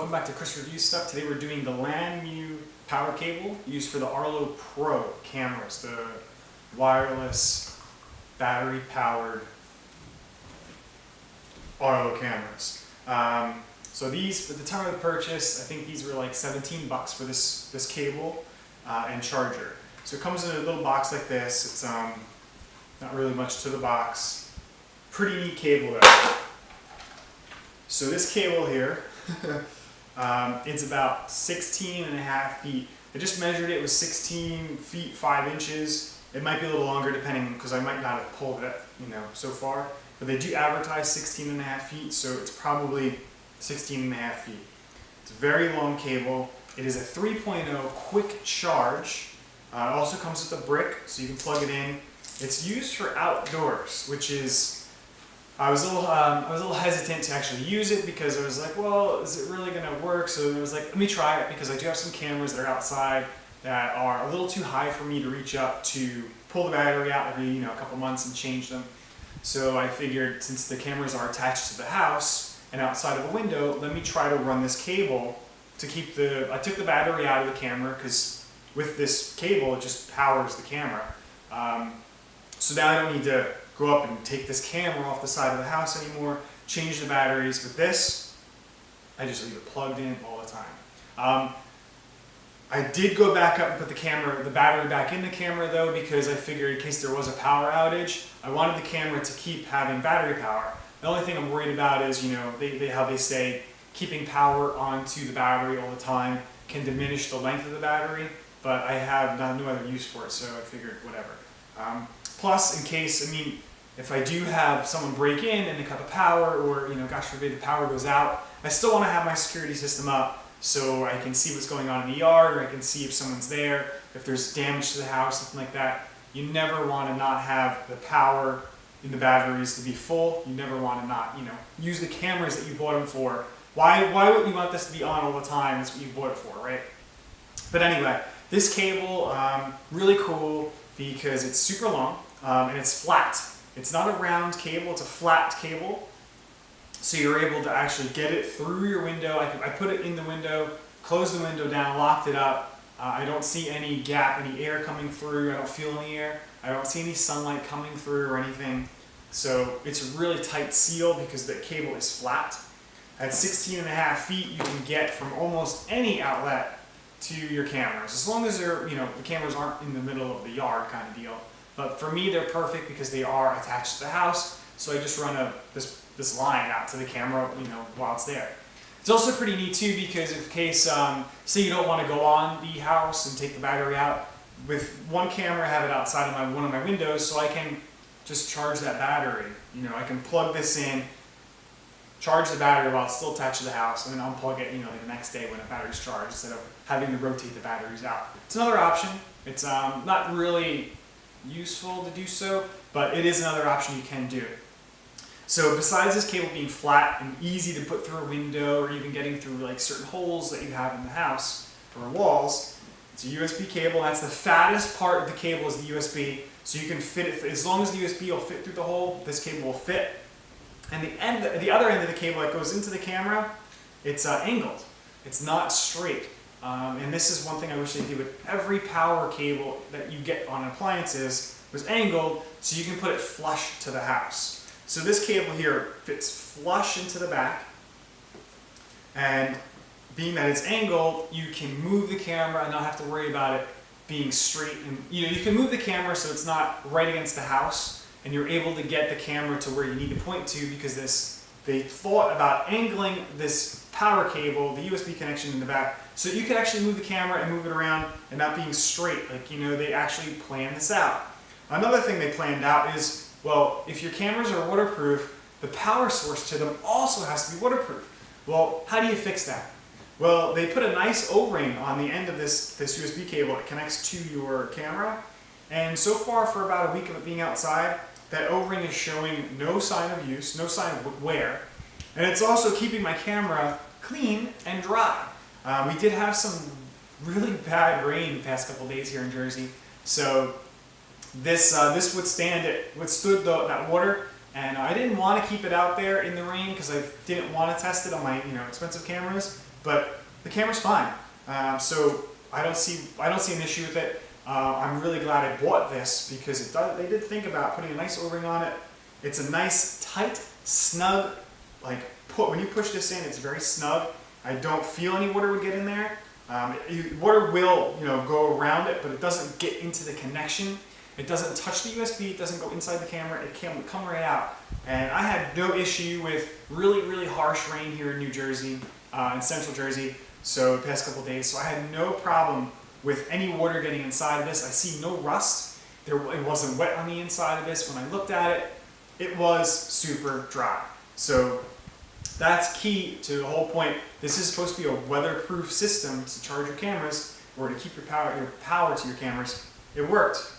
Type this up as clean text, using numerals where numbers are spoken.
welcome back to Chris Review Stuff. Today we're doing the LANMU power cable used for the Arlo Pro cameras, the wireless battery powered Arlo cameras. So these, at the time of the purchase, I think these were like 17 bucks for this cable and charger. So it comes in a little box like this. It's not really much to the box. Pretty neat cable though. So this cable here, it's about 16.5 feet. I just measured it, was 16 feet 5 inches. It might be a little longer depending, because I might not have pulled it, so far. But they do advertise 16.5 feet, so it's probably 16.5 feet. It's a very long cable. It is a 3.0 quick charge. It also comes with a brick, so you can plug it in. It's used for outdoors, which is, I was a little hesitant to actually use it because I was like, well, is it really going to work? So I was like, let me try it, because I do have some cameras that are outside that are a little too high for me to reach up to pull the battery out every a couple months and change them. So I figured, since the cameras are attached to the house and outside of a window, let me try to run this cable to keep I took the battery out of the camera, because with this cable it just powers the camera. So now I don't need to go up and take this camera off the side of the house anymore, change the batteries. With this, I just leave it plugged in all the time. I did go back up and put the battery back in the camera though, because I figured in case there was a power outage, I wanted the camera to keep having battery power. The only thing I'm worried about is, how they say keeping power onto the battery all the time can diminish the length of the battery, but I have no other use for it, so I figured whatever. Plus, in case, if I do have someone break in and they cut the power, or, gosh forbid the power goes out, I still want to have my security system up so I can see what's going on in the yard, or I can see if someone's there, if there's damage to the house, something like that. You never want to not have the power in the batteries to be full. You never want to not, use the cameras that you bought them for. Why would you want this to be on all the time? That's what you bought it for, right? But anyway, this cable, really cool because it's super long and it's flat. It's not a round cable, it's a flat cable. So you're able to actually get it through your window. I put it in the window, closed the window down, locked it up. I don't see any gap, any air coming through. I don't feel any air. I don't see any sunlight coming through or anything. So it's a really tight seal because the cable is flat. At 16.5 feet, you can get from almost any outlet to your cameras, as long as they're, the cameras aren't in the middle of the yard kind of deal. But for me, they're perfect because they are attached to the house. So I just run this line out to the camera, while it's there. It's also pretty neat too, because in case, say you don't want to go on the house and take the battery out, with one camera I have it outside of one of my windows, so I can just charge that battery. I can plug this in, charge the battery while it's still attached to the house, and then unplug it, the next day when the battery's charged, instead of having to rotate the batteries out. It's another option. It's not really useful to do so, but it is another option you can do. So besides this cable being flat and easy to put through a window, or even getting through like certain holes that you have in the house or walls, it's a USB cable. That's the fattest part of the cable, is the USB. So you can fit it, as long as the USB will fit through the hole, this cable will fit. And the other end of the cable that goes into the camera, it's angled. It's not straight. And this is one thing I wish they did with every power cable that you get on appliances, was angled so you can put it flush to the house. So this cable here fits flush into the back, and being that it's angled, you can move the camera and not have to worry about it being straight. And you can move the camera so it's not right against the house, and you're able to get the camera to where you need to point to, because they thought about angling this power cable, the USB connection in the back, so you can actually move the camera and move it around and not being straight. They actually planned this out. Another thing they planned out is, well, if your cameras are waterproof, the power source to them also has to be waterproof. Well, how do you fix that? Well, they put a nice O-ring on the end of this USB cable that connects to your camera, and so far, for about a week of it being outside, that O-ring is showing no sign of use, no sign of wear, and it's also keeping my camera clean and dry. We did have some really bad rain the past couple days here in Jersey, so this withstood that water, and I didn't want to keep it out there in the rain because I didn't want to test it on my expensive cameras. but the camera's fine. So I don't see an issue with it. I'm really glad I bought this because they did think about putting a nice O-ring on it. It's a nice, tight, snug, like when you push this in, it's very snug. I don't feel any water would get in there. Water will, go around it, but it doesn't get into the connection. It doesn't touch the USB. It doesn't go inside the camera. It can come right out. And I had no issue with really, really harsh rain here in New Jersey, in central Jersey. So the past couple of days, so I had no problem with any water getting inside of this. I see no rust. It wasn't wet on the inside of this. When I looked at it, it was super dry. So that's key to the whole point. This is supposed to be a weatherproof system to charge your cameras or to keep your power to your cameras. It worked.